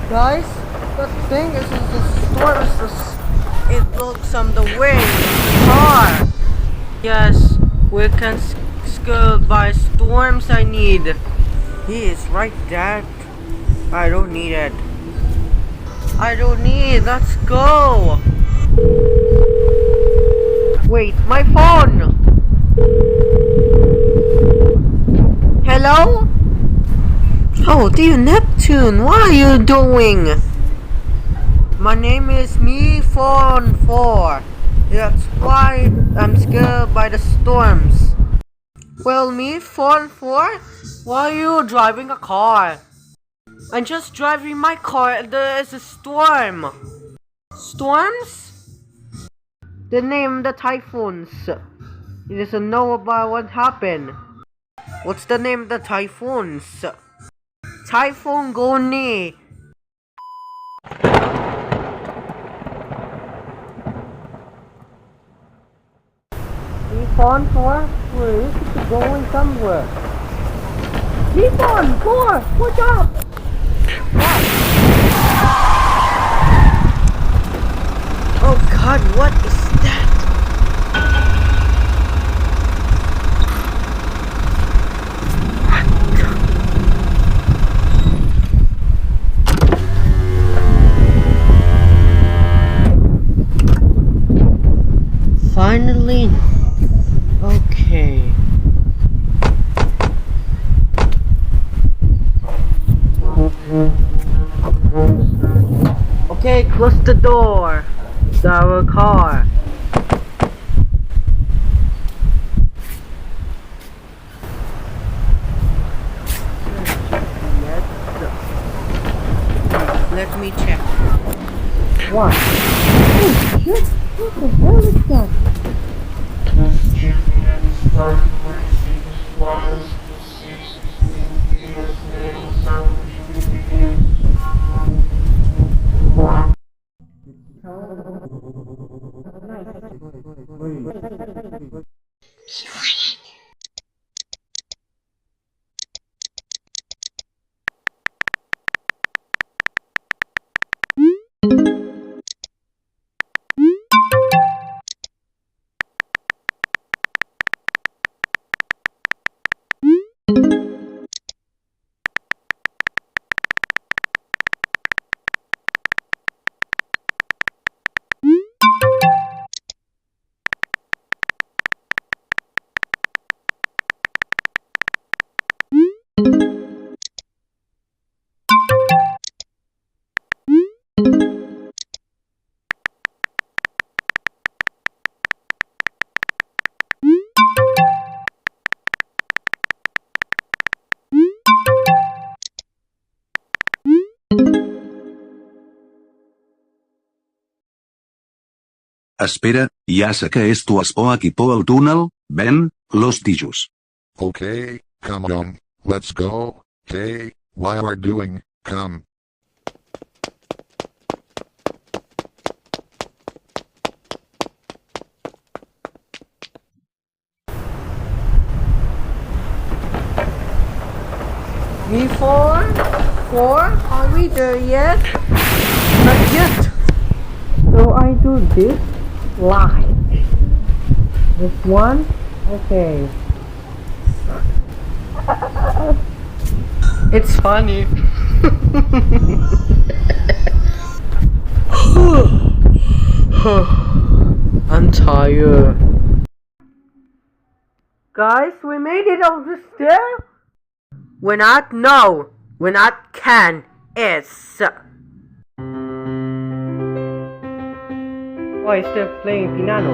Guys, the thing is the storm is it looks on the way of the car. Yes, we can scared by storms I need. He is right, Dad. I don't need it. I don't need. Let's go. Wait, my phone. Hello? Oh, dear Neptune, what are you doing? My name is Me4. That's why I'm scared by the storms. Well, Me4, why are you driving a car? I'm just driving my car. There is a storm. Storms? The name the typhoons. He doesn't know about what happened. What's the name of the typhoons? Typhoon Goni. Me4, we're going somewhere. Me4, what's up? What? Oh God, what is that? Finally, okay. Okay, close the door. It's our car. Let me check. What? Oh shit! What the hell is that? Espera, ja sé que és tu por aquí por el túnel, ven, los tijos. Okay, come on, let's go. Hey, why are doing, come. Me4, are we there yet? Not yet. So I do this live. This one? Okay. It's funny. I'm tired. Guys, we made it over the stair. We're not can, it's. Why is still playing piano?